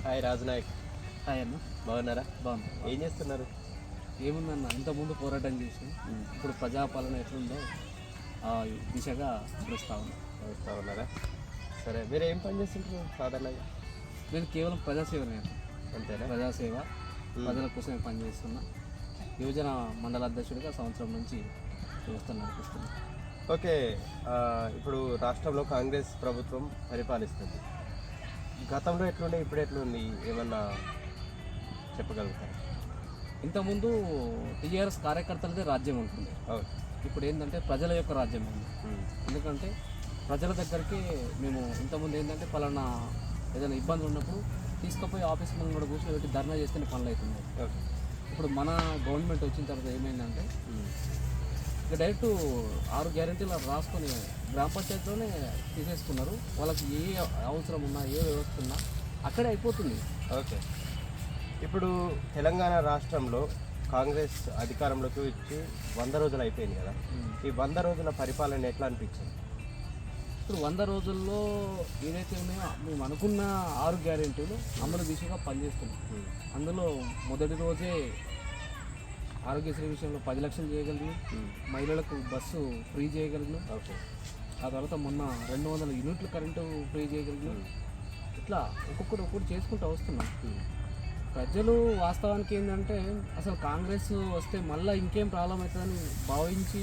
Hi Rajanayak. Hi అన్న. బాగున్నారా? బాగుంది. ఏం చేస్తున్నారు? ఏముందన్న, ఇంతకుముందు పోరాటం చేసి ఇప్పుడు ప్రజాపాలన ఎట్లుందో ఆ దిశగా నడుస్తూ ఉన్నారా? సరే, మీరు ఏం పని చేస్తుంటారు సాధారణంగా? నేను కేవలం ప్రజాసేవనే. అంతేనా? ప్రజాసేవ, ప్రజల కోసమే పనిచేస్తున్నా. యువజన మండల అధ్యక్షుడిగా సంవత్సరం నుంచి వ్యవస్థ నడిపిస్తున్నా. ఓకే, ఇప్పుడు రాష్ట్రంలో కాంగ్రెస్ ప్రభుత్వం పరిపాలిస్తుంది. గతంలో ఎట్లుండే, ఇప్పుడు ఎట్లుంది, ఏమన్నా చెప్పగలుగుతారా? ఇంతకుముందు టీఆర్ఎస్ కార్యకర్తలదే రాజ్యం ఉంటుంది. ఇప్పుడు ఏంటంటే ప్రజల యొక్క రాజ్యం ఉంది. ఎందుకంటే ప్రజల దగ్గరికి మేము ఇంతకుముందు ఏంటంటే పలానా ఏదైనా ఇబ్బంది ఉన్నప్పుడు తీసుకుపోయి ఆఫీస్ ముందు కూడా కూర్చొని పెట్టి ధర్నా చేస్తేనే పనులు అవుతున్నాయి. ఇప్పుడు మన గవర్నమెంట్ వచ్చిన తర్వాత ఏమైందంటే ఇక డైరెక్ట్ 6 గ్యారెంటీలు రాసుకొని గ్రామ పంచాయతీలోనే తీసేసుకున్నారు. వాళ్ళకి ఏ అవసరం ఉన్నా, ఏ వ్యవస్థ ఉన్నా అక్కడే అయిపోతుంది. ఓకే, ఇప్పుడు తెలంగాణ రాష్ట్రంలో కాంగ్రెస్ అధికారంలోకి వచ్చి 100 రోజులు అయిపోయింది కదా. ఈ 100 రోజుల పరిపాలన ఎట్లా అనిపించింది? ఇప్పుడు 100 రోజుల్లో ఏదైతే ఉన్నాయో మేము అనుకున్న 6 గ్యారెంటీలు అమలు దిశగా పనిచేస్తున్నాం. అందులో మొదటి రోజే ఆరోగ్యశ్రీ విషయంలో 10 లక్షలు చేయగలిగినాం. మహిళలకు బస్సు ఫ్రీ చేయగలిగినాం. ఓకే, ఆ తర్వాత మొన్న 200 యూనిట్లు కరెంటు ఫ్రీ చేయగలిగినాం. ఇట్లా ఒక్కొక్కటి చేసుకుంటూ వస్తున్నాం. ప్రజలు వాస్తవానికి ఏంటంటే అసలు కాంగ్రెస్ వస్తే మళ్ళీ ఇంకేం ప్రాబ్లం అవుతుందని భావించి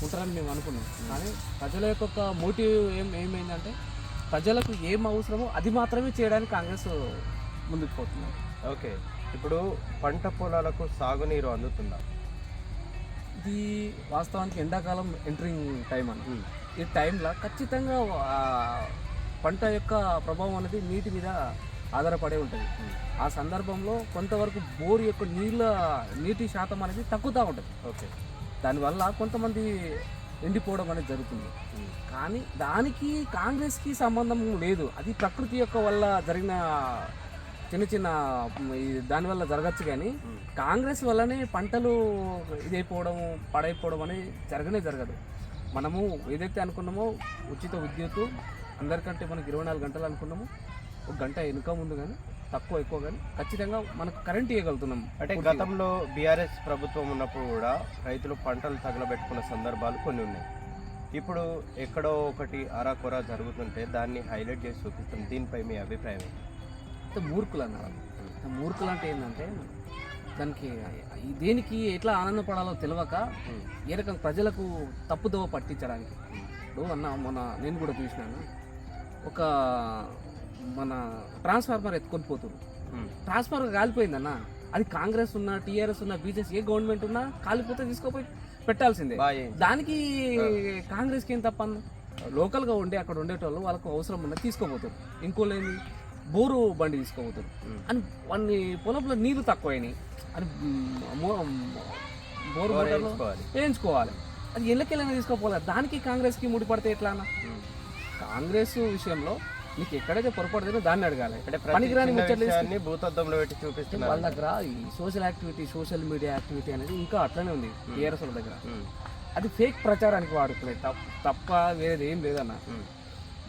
ఉంటారని మేము అనుకున్నాం. కానీ ప్రజల యొక్క మోటివ్ ఏమైందంటే ప్రజలకు ఏం అవసరమో అది మాత్రమే చేయడానికి కాంగ్రెస్ ముందుకు పోతున్నారు. ఓకే, ఇప్పుడు పంట పొలాలకు సాగునీరు అందుతుందా? ఇది వాస్తవానికి ఎండాకాలం ఎంట్రింగ్ టైం అని ఈ టైంలో ఖచ్చితంగా పంట యొక్క ప్రభావం అనేది నీటి మీద ఆధారపడే ఉంటుంది. ఆ సందర్భంలో కొంతవరకు బోర్ యొక్క నీటి శాతం అనేది తగ్గుతూ ఉంటుంది. ఓకే, దానివల్ల కొంతమంది ఎండిపోవడం అనేది జరుగుతుంది. కానీ దానికి కాంగ్రెస్కి సంబంధం లేదు. అది ప్రకృతి యొక్క వల్ల జరిగిన చిన్న దానివల్ల జరగచ్చు. కానీ కాంగ్రెస్ వల్లనే పంటలు ఇదైపోవడం, పడైపోవడం అనేది జరగదు. మనము ఏదైతే అనుకున్నామో ఉచిత విద్యుత్తు అందరికంటే మనకు 24 గంటలు అనుకున్నాము. 1 గంట వెనుక ముందు కానీ తక్కువ ఎక్కువ కానీ ఖచ్చితంగా మనకు కరెంట్ ఇవ్వగలుగుతున్నాం. అంటే గతంలో బీఆర్ఎస్ ప్రభుత్వం ఉన్నప్పుడు కూడా రైతులు పంటలు తగలబెట్టుకున్న సందర్భాలు కొన్ని ఉన్నాయి. ఇప్పుడు ఎక్కడో ఒకటి అరాకొరా జరుగుతుంటే దాన్ని హైలైట్ చేసి చూపిస్తాం. దీనిపై మీ అభిప్రాయం ఏంటి? మూర్ఖులు అన్నారు. మూర్ఖులు అంటే ఏంటంటే దానికి దేనికి ఎట్లా ఆనందపడాలో తెలియక ఏ రకంగా ప్రజలకు తప్పుదోవ పట్టించడానికి. ఇప్పుడు మొన్న నేను కూడా చూసినాను, ఒక మన ట్రాన్స్ఫార్మర్ ఎత్తుకొని పోతుంది. ట్రాన్స్ఫార్మర్ కాలిపోయిందన్న, అది కాంగ్రెస్ ఉన్నా, టీఆర్ఎస్ ఉన్నా, బీజేపీ ఏ గవర్నమెంట్ ఉన్నా కాలిపోతే తీసుకుపోయి పెట్టాల్సిందే. దానికి కాంగ్రెస్కి ఏం తప్పన్న? లోకల్గా ఉండి అక్కడ ఉండేటోళ్ళు వాళ్ళకు అవసరం ఉన్నది తీసుకోపోతారు. ఇంకోలేని బోరు బండి తీసుకోపోతారు అని వాడిని పొలంలో నీళ్లు తక్కువైనాయి అని బోరు వేయించుకోవాలి. అది ఎల్లకెళ్ళైనా తీసుకోపోవాలి. దానికి కాంగ్రెస్కి ముడిపడితే ఎట్లా అన్న? కాంగ్రెస్ విషయంలో నీకు ఎక్కడైతే పొరపడుతుందో దాన్ని అడగాలి. పనికిరాని ముచ్చట్లని భూతద్దంలో పెట్టి చూపిస్తున్నారు. వాళ్ళ దగ్గర ఈ social activity, social media activity అనేది ఇంకా అట్లనే ఉంది టీఆర్ఎస్ వాళ్ళ దగ్గర. అది ఫేక్ ప్రచారానికి వాడుతున్నాయి తప్ప వేరేది ఏం లేదన్న.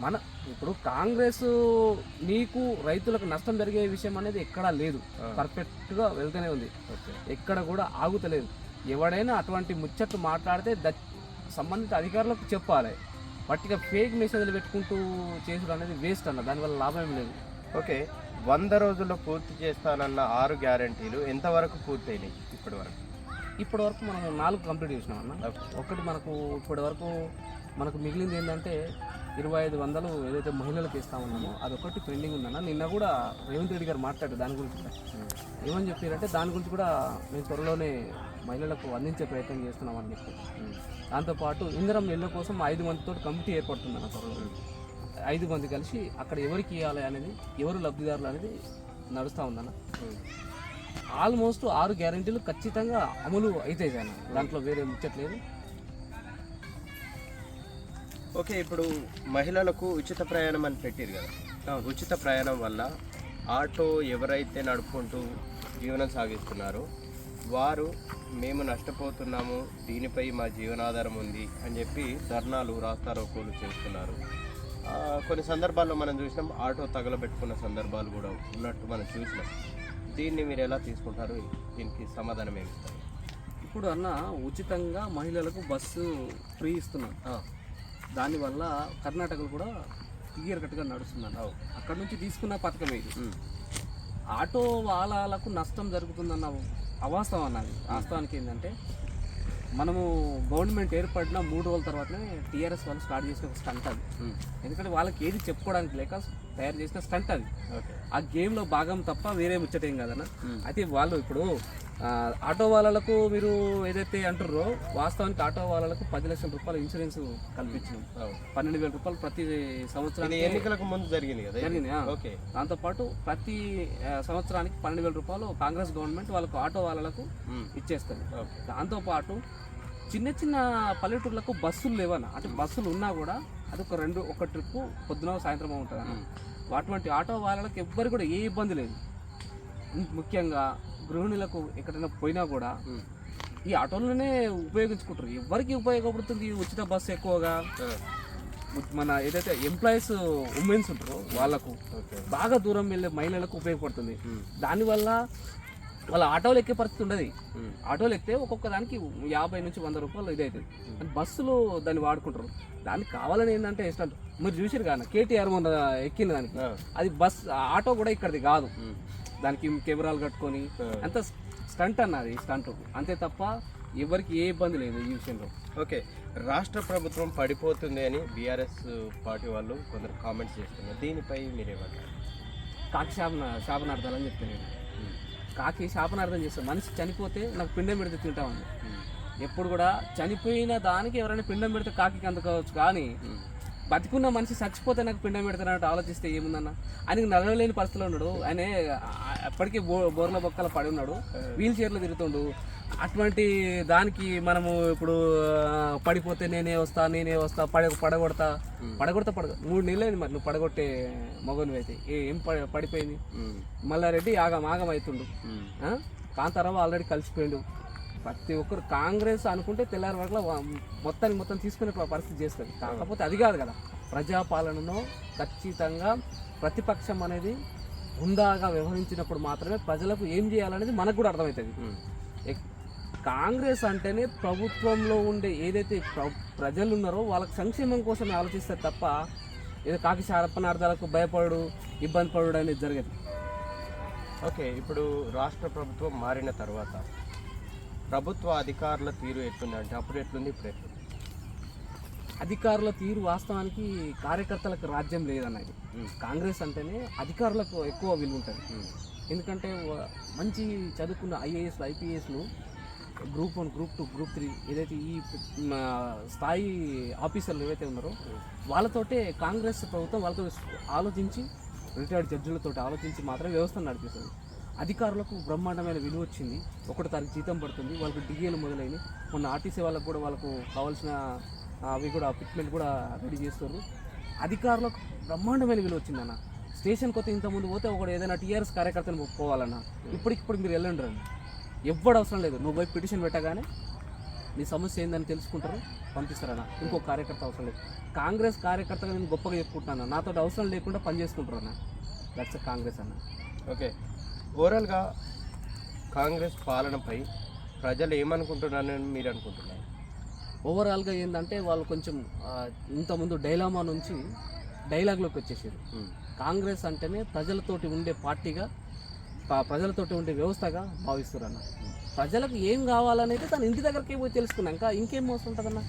మన ఇప్పుడు కాంగ్రెస్ నీకు రైతులకు నష్టం జరిగే విషయం అనేది ఎక్కడా లేదు. పర్ఫెక్ట్గా వెళ్తూనే ఉంది, ఎక్కడ కూడా ఆగుతలేదు. ఎవడైనా అటువంటి ముచ్చట్లు మాట్లాడితే సంబంధిత అధికారులకు చెప్పాలి. వాటిగా ఫేక్ మెసేజ్లు పెట్టుకుంటూ చేసుడు అనేది వేస్ట్ అన్న, దానివల్ల లాభం ఏం లేదు. ఓకే, 100 రోజుల్లో పూర్తి చేస్తానన్న 6 గ్యారెంటీలు ఎంతవరకు పూర్తయినాయి ఇప్పటి వరకు మనం 4 కంప్లీట్ చేసినాం అన్న. ఒకటి మనకు ఇప్పటి వరకు మనకు మిగిలింది ఏంటంటే 2500 ఏదైతే మహిళలకు ఇస్తామన్నామో అదొకటి పెండింగ్ ఉందన్న. నిన్న కూడా రేవంత్ రెడ్డి గారు మాట్లాడారు దాని గురించి కూడా. ఏమని చెప్పారంటే దాని గురించి కూడా మేము త్వరలోనే మహిళలకు అందించే ప్రయత్నం చేస్తున్నామని చెప్పి. దాంతోపాటు ఇందిరం ఇళ్ళ కోసం 5 మందితో కమిటీ ఏర్పడుతుందన్న త్వరలో. 5 మంది కలిసి అక్కడ ఎవరికి ఇవ్వాలి అనేది, ఎవరు లబ్ధిదారులు అనేది నడుస్తూ ఉందన్న. ఆల్మోస్ట్ 6 గ్యారెంటీలు ఖచ్చితంగా అమలు అవుతాయి అన్న, దాంట్లో వేరే ముచ్చట్లేదు. ఓకే, ఇప్పుడు మహిళలకు ఉచిత ప్రయాణం అని పెట్టారు కదా. ఉచిత ప్రయాణం వల్ల ఆటో ఎవరైతే నడుపుకుంటూ జీవనం సాగిస్తున్నారో వారు మేము నష్టపోతున్నాము, దీనిపై మా జీవనాధారం ఉంది అని చెప్పి ధర్నాలు, రాస్తారోకోలు చేస్తున్నారు. కొన్ని సందర్భాల్లో మనం చూసినాం ఆటో తగలబెట్టుకున్న సందర్భాలు కూడా ఉన్నట్టు మనం చూసినాం. దీన్ని మీరు ఎలా తీసుకుంటారు? దీనికి సమాధానం ఏమి ఇస్తారు? ఇప్పుడు అన్న ఉచితంగా మహిళలకు బస్సు ఫ్రీ ఇస్తున్నారు. దానివల్ల కర్ణాటకలో కూడా క్లియర్ కట్గా నడుస్తున్నారు. అక్కడ నుంచి తీసుకున్న పథకం ఇది. ఆటో వాళ్ళకు నష్టం జరుగుతుందన్న అవాస్తవం అన్నది. వాస్తవానికి ఏంటంటే మనము గవర్నమెంట్ ఏర్పడిన 3 రోజుల తర్వాతనే టీఆర్ఎస్ వాళ్ళు స్టార్ట్ చేసిన ఒక స్టంట్ అది. ఎందుకంటే వాళ్ళకి ఏది చెప్పుకోవడానికి లేక తయారు చేసిన స్టంట్ అది. ఆ గేమ్లో భాగం తప్ప వేరే ముచ్చటేం కాదన్న. అయితే వాళ్ళు ఇప్పుడు ఆటో వాళ్ళకు మీరు ఏదైతే అంటుర్రో వాస్తవానికి ఆటో వాళ్ళకు 10 లక్షల రూపాయల ఇన్సూరెన్స్ కల్పించినాం. 12,000 రూపాయలు ప్రతి సంవత్సరానికి ఎన్నికలకు ముందు జరిగింది కదా. జరిగింది. దాంతోపాటు ప్రతి సంవత్సరానికి 12,000 రూపాయలు కాంగ్రెస్ గవర్నమెంట్ వాళ్ళకు ఆటో వాళ్ళకు ఇచ్చేస్తుంది. దాంతోపాటు చిన్న చిన్న పల్లెటూర్లకు బస్సులు లేవన్న. అంటే బస్సులు ఉన్నా కూడా అది ఒక ట్రిప్పు పొద్దున సాయంత్రం ఉంటుంది అన్న. అటువంటి ఆటో వాళ్ళకి ఎవ్వరు కూడా ఏ ఇబ్బంది లేదు. ముఖ్యంగా గృహిణులకు ఎక్కడైనా పోయినా కూడా ఈ ఆటోలనే ఉపయోగించుకుంటారు. ఎవరికి ఉపయోగపడుతుంది ఉచిత బస్సు? ఎక్కువగా మన ఏదైతే ఎంప్లాయీస్ ఉమెన్స్ ఉంటారో వాళ్ళకు, బాగా దూరం వెళ్ళే మహిళలకు ఉపయోగపడుతుంది. దానివల్ల వాళ్ళ ఆటోలు ఎక్కే పరిస్థితి ఉండదు. ఆటోలు ఎక్కితే ఒక్కొక్క దానికి 50 నుంచి 100 రూపాయలు ఇదవుతుంది. బస్సులు దాన్ని వాడుకుంటారు. దానికి కావాలని ఏంటంటే ఇష్టం మీరు చూసారు కానీ కేటీఆర్ మొన్న ఎక్కిన దానికి అది బస్ ఆటో కూడా ఇక్కడిది కాదు. దానికి కెమెరాలు కట్టుకొని అంత స్టంట్ అన్నది స్టంట్ అంతే తప్ప ఎవరికి ఏ ఇబ్బంది లేదు ఈ విషయంలో. ఓకే, రాష్ట్ర ప్రభుత్వం పడిపోతుంది అని బీఆర్ఎస్ పార్టీ వాళ్ళు కొందరు కామెంట్స్ చేస్తున్నారు. దీనిపై మీరేమంటారు? కాకి శాపనార్థాలని చెప్తాను నేను. కాకి శాపనార్థం చేస్తాను. మనిషి చనిపోతే నాకు పిండం పెడితే తింటామని. ఎప్పుడు కూడా చనిపోయిన దానికి ఎవరైనా పిండం పెడితే కాకి అందుకోవచ్చు, కానీ బతికున్న మనిషి చచ్చిపోతే నాకు పిండం పెడతానంటే ఆలోచిస్తే ఏముందన్న. ఆయనకి నడవలేని పరిస్థితిలో ఉన్నాడు. ఆయన ఎప్పటికీ బోర్ల బొక్కల పడి ఉన్నాడు, వీల్ చైర్లో తిరుగుతుండు. అటువంటి దానికి మనము ఇప్పుడు పడిపోతే నేనే వస్తా పడగొడతా 3 నెలలైంది. మరి నువ్వు పడగొట్టే మగోని అయితే ఏం పడిపోయింది? మల్లారెడ్డి ఆగం అవుతుండు. కాంతారావు ఆల్రెడీ కలిసిపోయిండు. ప్రతి ఒక్కరు కాంగ్రెస్ అనుకుంటే తెల్లారి వరకు మొత్తం తీసుకునే పరిస్థితి చేస్తుంది. కాకపోతే అది కాదు కదా, ప్రజాపాలనలో ఖచ్చితంగా ప్రతిపక్షం అనేది హుందాగా వ్యవహరించినప్పుడు మాత్రమే ప్రజలకు ఏం చేయాలనేది మనకు కూడా అర్థమవుతుంది. కాంగ్రెస్ అంటేనే ప్రభుత్వంలో ఉండే ఏదైతే ప్రజలు ఉన్నారో వాళ్ళకి సంక్షేమం కోసం ఆలోచిస్తారు తప్ప ఏదో కాకి శాపనార్థాలకు భయపడు ఇబ్బంది పడు అనేది జరగదు. ఓకే, ఇప్పుడు రాష్ట్ర ప్రభుత్వం మారిన తర్వాత ప్రభుత్వ అధికారుల తీరు ఎట్లుంది అంటే అప్పుడు ఎట్లుంది ఇప్పుడు ఎట్లుంది? అధికారుల తీరు వాస్తవానికి కార్యకర్తలకు రాజ్యం లేదన్నది. కాంగ్రెస్ అంటేనే అధికారులకు ఎక్కువ విలువ ఉంటుంది. ఎందుకంటే మంచి చదువుకున్న ఐఏఎస్లు ఐపీఎస్లు గ్రూప్ 1 గ్రూప్ 2 గ్రూప్ 3 ఏదైతే ఈ స్థాయి ఆఫీసర్లు ఏవైతే ఉన్నారో వాళ్ళతోటే కాంగ్రెస్ ప్రభుత్వం వాళ్ళతో ఆలోచించి రిటైర్డ్ జడ్జిలతో ఆలోచించి మాత్రమే వ్యవస్థను నడిపిస్తుంది. అధికారులకు బ్రహ్మాండమైన విలువ వచ్చింది. 1 తారీఖు జీతం పడుతుంది. వాళ్ళకు డిఏలు మొదలైనవి. మొన్న ఆర్టీసీ వాళ్ళకు కూడా వాళ్ళకు కావాల్సిన అవి కూడా ఫిట్మెంట్ కూడా రెడీ చేస్తారు. అధికారులకు బ్రహ్మాండమైన విలువ వచ్చిందన్న. స్టేషన్ కొత్త ఇంతకుముందు పోతే ఒకటి ఏదైనా టీఆర్ఎస్ కార్యకర్తను పోవాలన్న ఇప్పటికిప్పుడు మీరు వెళ్ళండి రండి, ఎవ్వడు అవసరం లేదు. నువ్వు పోయి పిటిషన్ పెట్టగానే నీ సమస్య ఏందని తెలుసుకుంటారు, పంపిస్తారన్న. ఇంకో కార్యకర్త అవసరం లేదు. కాంగ్రెస్ కార్యకర్తగా నేను గొప్పగా చెప్పుకుంటున్నాను. నాతో అవసరం లేకుండా పని చేసుకుంటారు అన్న. దట్స్ కాంగ్రెస్ అన్న. ఓకే, ఓవరాల్గా కాంగ్రెస్ పాలనపై ప్రజలు ఏమనుకుంటున్నారని మీరు అనుకుంటున్నారు? ఓవరాల్గా ఏంటంటే వాళ్ళు కొంచెం ఇంతకుముందు డైలామా నుంచి డైలాగ్లోకి వచ్చేసారు. కాంగ్రెస్ అంటేనే ప్రజలతోటి ఉండే పార్టీగా, ప్రజలతోటి ఉండే వ్యవస్థగా భావిస్తారు అన్న. ప్రజలకు ఏం కావాలనేది తను ఇంటి దగ్గరికి పోయి తెలుసుకున్నాక ఇంకేం మోసం ఉంటుందన్న.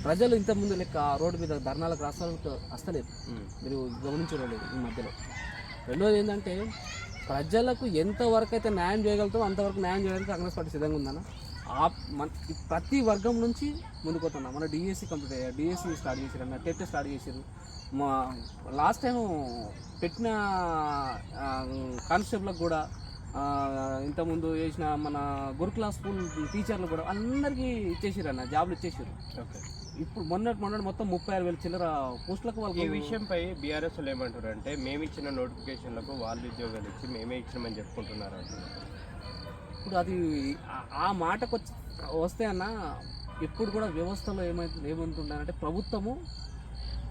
ప్రజలు ఇంతకుముందు లెక్క రోడ్డు మీద ధర్నాలకు రాష్ట్రాలకు వస్తలేదు, మీరు గమనించడం లేదు ఈ మధ్యలో. రెండోది ఏంటంటే ప్రజలకు ఎంతవరకు అయితే న్యాయం చేయగలుగుతామో అంతవరకు న్యాయం చేయడానికి కాంగ్రెస్ పార్టీ సిద్ధంగా ఉందన్న. ప్రతి వర్గం నుంచి ముందుకు పోతున్నా. మన డిఎస్సి కంప్లీట్ అయ్యారు, డిఎస్సి స్టార్ట్ చేశారన్న, టెట్ స్టార్ట్ చేశారు. మా లాస్ట్ టైం పెట్టిన కానిస్టేబుల్కి కూడా ఇంతకుముందు చేసిన మన గురుకుల స్కూల్ టీచర్లు కూడా అందరికీ ఇచ్చేసారన్న, జాబ్లు ఇచ్చేసారు. ఓకే, ఇప్పుడు మొన్నటి మొత్తం 36,000 చిల్లర పోస్టులకు వాళ్ళు. ఈ విషయంపై బీఆర్ఎస్ వాళ్ళు ఏమంటారు అంటే మేము ఇచ్చిన నోటిఫికేషన్లకు వాళ్ళు ఉద్యోగాలు ఇచ్చి మేమే ఇచ్చినామని చెప్పుకుంటున్నారు అంటున్నారు. ఇప్పుడు అది ఆ మాటకు వస్తే అన్న ఎప్పుడు కూడా వ్యవస్థలో ఏమవుతుందంటే ప్రభుత్వము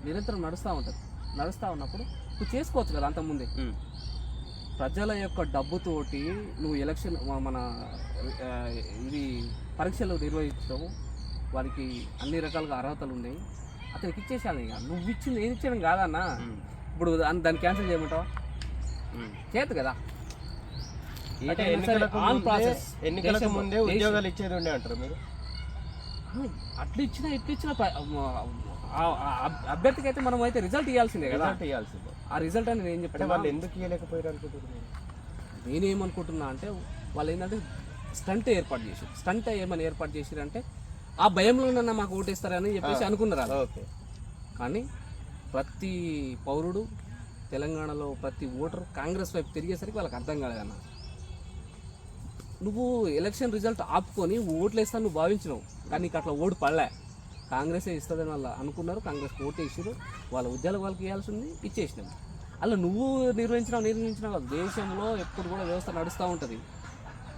నిరంతరం నడుస్తూ ఉంటుంది. నడుస్తూ ఉన్నప్పుడు నువ్వు చేసుకోవచ్చు కదా అంతకుముందే. ప్రజల యొక్క డబ్బుతోటి నువ్వు ఎలక్షన్ మన ఇది పరీక్షలు నిర్వహించవు, వారికి అన్ని రకాలుగా అర్హతలు ఉన్నాయి, అతనికి ఇచ్చేసాను. ఇక నువ్వు ఇచ్చింది ఏది ఇచ్చేయడం కాదన్నా. ఇప్పుడు దాన్ని క్యాన్సిల్ చేయమంటావా? చేత కదా. ఎన్నికలకు ముందే ఉద్యోగాలు ఇచ్చేది ఉండే అంటారు మీరు. అట్లా ఇచ్చినా ఇట్లా ఇచ్చినా అభ్యర్థికి అయితే మనం అయితే రిజల్ట్ ఇవ్వాల్సిందే కదా. ఇవ్వాల్సిందే. ఆ రిజల్ట్ అని నేను చెప్పాను. వాళ్ళు ఎందుకు ఇవ్వలేకపోయారు అనుకుంటున్నారు? నేనేమనుకుంటున్నా అంటే వాళ్ళు ఏంటంటే స్టంట్ ఏర్పాటు చేసి, స్టంట్ ఏమని ఏర్పాటు చేసిరంటే ఆ భయంలోనన్నా మాకు ఓటేస్తారని చెప్పేసి అనుకున్నారు. కానీ ప్రతి పౌరుడు తెలంగాణలో ప్రతి ఓటరు కాంగ్రెస్ వైపు తిరిగేసరికి వాళ్ళకి అర్థం కాలేదన్న. నువ్వు ఎలక్షన్ రిజల్ట్ ఆపుకొని ఓట్లు వేస్తాను నువ్వు భావించినావు, కానీ నీకు అట్లా ఓటు పడలే. కాంగ్రెసే ఇస్తుందని వాళ్ళు అనుకున్నారు, కాంగ్రెస్ ఓటు వేసారు, వాళ్ళ ఉద్యోగాలు వాళ్ళకి ఇవ్వాల్సి ఉంది, ఇచ్చేసినాం. అలా నువ్వు నిర్వహించినావు. దేశంలో ఎప్పుడు కూడా వ్యవస్థ నడుస్తూ ఉంటుంది,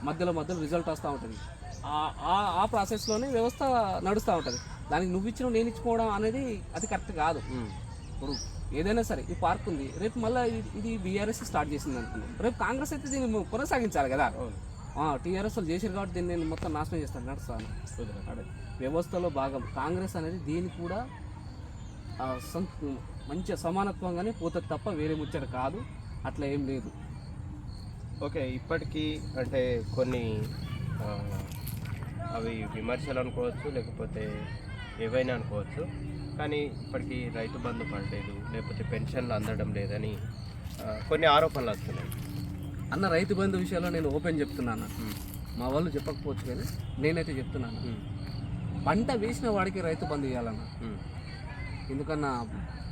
మధ్యలో రిజల్ట్ వస్తూ ఉంటుంది. ఆ ప్రాసెస్లోనే వ్యవస్థ నడుస్తూ ఉంటుంది. దానికి నువ్వు ఇచ్చినావు నేను ఇచ్చుకోవడం అనేది అది కరెక్ట్ కాదు. ఇప్పుడు ఏదైనా సరే ఈ పార్క్ ఉంది, రేపు మళ్ళీ ఇది బీఆర్ఎస్ స్టార్ట్ చేసింది అనుకున్నాం, రేపు కాంగ్రెస్ అయితే దీన్ని కొనసాగించాలి కదా. టీఆర్ఎస్ వాళ్ళు చేసారు కాబట్టి దీన్ని నేను మొత్తం నాశనం చేస్తాను, నడుస్తాను. వ్యవస్థలో భాగం కాంగ్రెస్ అనేది దీనికి కూడా మంచిగా సమానత్వంగానే పోతుంది తప్ప వేరే ముచ్చట కాదు, అట్లా ఏం లేదు. ఓకే, ఇప్పటికీ అంటే కొన్ని అవి విమర్శలు అనుకోవచ్చు, లేకపోతే ఏవైనా అనుకోవచ్చు, కానీ ఇప్పటికీ రైతు బంధు పడలేదు, లేకపోతే పెన్షన్లు అందడం లేదని కొన్ని ఆరోపణలు వస్తున్నాయి అన్న. రైతు బంధు విషయంలో నేను ఓపెన్ చెప్తున్నాను, మా వాళ్ళు చెప్పకపోవచ్చు కానీ నేనైతే చెప్తున్నాను. పంట వేసిన వాడికి రైతు బంధు ఇవ్వాలన్న. ఎందుకన్నా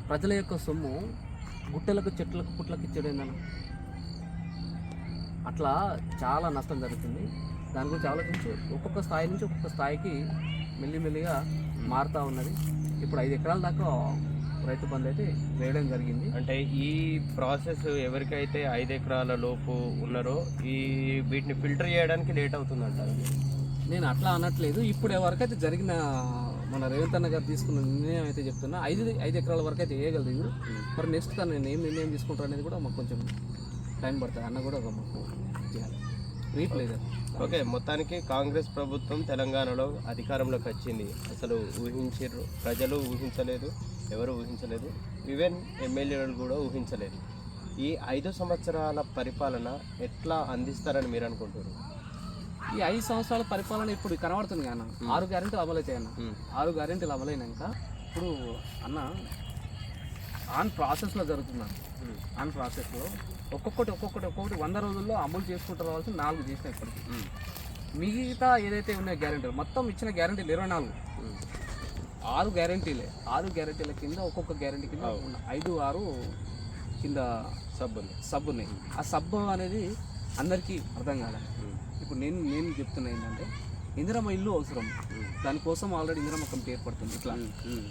ప్రజల యొక్క సొమ్ము గుట్టలకు చెట్లకు పుట్లకు ఇచ్చాడు ఏందన్న. అట్లా చాలా నష్టం జరుగుతుంది. దాని గురించి ఆలోచించి ఒక్కొక్క స్థాయి నుంచి ఒక్కొక్క స్థాయికి మెల్లిమెల్లిగా మారుతూ ఉన్నది. ఇప్పుడు 5 ఎకరాల దాకా రైతు బంధు అయితే వేయడం జరిగింది. అంటే ఈ ప్రాసెస్ ఎవరికైతే 5 ఎకరాల లోపు ఉన్నారో వీటిని ఫిల్టర్ చేయడానికి లేట్ అవుతుందంటారు. నేను అట్లా అనట్లేదు. ఇప్పుడు ఎవరికైతే జరిగిన మన రేవంత్ అన్న గారు తీసుకున్న నిర్ణయం అయితే చెప్తున్నా, 5 ఎకరాల వరకు అయితే వేయగలదు. మరి నెక్స్ట్ తను నేను ఏం నిర్ణయం తీసుకుంటాను అనేది కూడా మాకు కొంచెం టైం పడుతుంది. అన్న కూడా మాకు చేయాలి, రీప్ లేదు. ఓకే, మొత్తానికి కాంగ్రెస్ ప్రభుత్వం తెలంగాణలో అధికారంలోకి వచ్చింది. అసలు ఊహించారు, ప్రజలు ఊహించలేదు, ఎవరు ఊహించలేదు, ఈవెన్ ఎమ్మెల్యేలు కూడా ఊహించలేదు. ఈ 5 సంవత్సరాల పరిపాలన ఎట్లా అందిస్తారని మీరు అనుకుంటారు? ఈ 5 సంవత్సరాల పరిపాలన ఇప్పుడు కనబడుతుంది అన్న. 6 గ్యారెంటీలు అమలవుతాయి అన్న. 6 గ్యారెంటీలు అమలైనాక ఇప్పుడు అన్న ఆన్ ప్రాసెస్లో జరుగుతున్నాను. ఆన్ ప్రాసెస్లో ఒక్కొక్కటి 100 రోజుల్లో అమలు చేసుకుంటూ రావాల్సి 4 చేసినా ఇప్పటికి. మిగతా ఏదైతే ఉన్నాయో గ్యారెంటీలు మొత్తం ఇచ్చిన గ్యారెంటీలు 24, 6 గ్యారెంటీలే. 6 గ్యారెంటీల కింద ఒక్కొక్క గ్యారెంటీ కింద 5, 6 కింద సబ్ ఉన్నాయి. ఆ సబ్ అనేది అందరికీ అర్థం కాలేదు. ఇప్పుడు నేను చెప్తున్నా ఏంటంటే ఇందిరమ్మ ఇల్లు అవసరం, దానికోసం ఆల్రెడీ ఇందిరమ్మ కమిటీ ఏర్పడుతుంది. ఇట్లా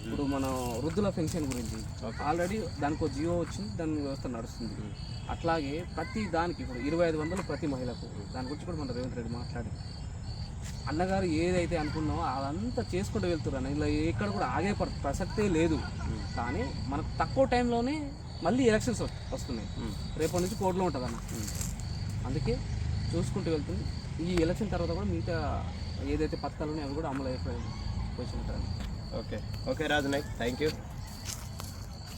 ఇప్పుడు మన వృద్ధుల పెన్షన్ గురించి ఆల్రెడీ దానికి జియో వచ్చింది, దాని వ్యవస్థ నడుస్తుంది. అట్లాగే ప్రతి దానికి ఇప్పుడు 2500 ప్రతి మహిళకు, దాని గురించి కూడా మన రేవంత్ రెడ్డి మాట్లాడి అన్నగారు ఏదైతే అనుకున్నామో అదంతా చేసుకుంటూ వెళ్తున్నారు. ఇలా ఎక్కడ కూడా ఆగే ప్రసక్తే లేదు. కానీ మనకు తక్కువ టైంలోనే మళ్ళీ ఎలక్షన్స్ వస్తున్నాయి. రేపటి నుంచి కోర్టులో ఉంటుంది అన్న. అందుకే చూసుకుంటూ వెళ్తుంది. ఈ ఎలక్షన్ తర్వాత కూడా మిగతా ఏదైతే పథకాలు ఉన్నాయో అవి కూడా అమలు అయిపోయాయి పొజిషన్ ఉంటుంది. Okay Raju Nayak, thank you.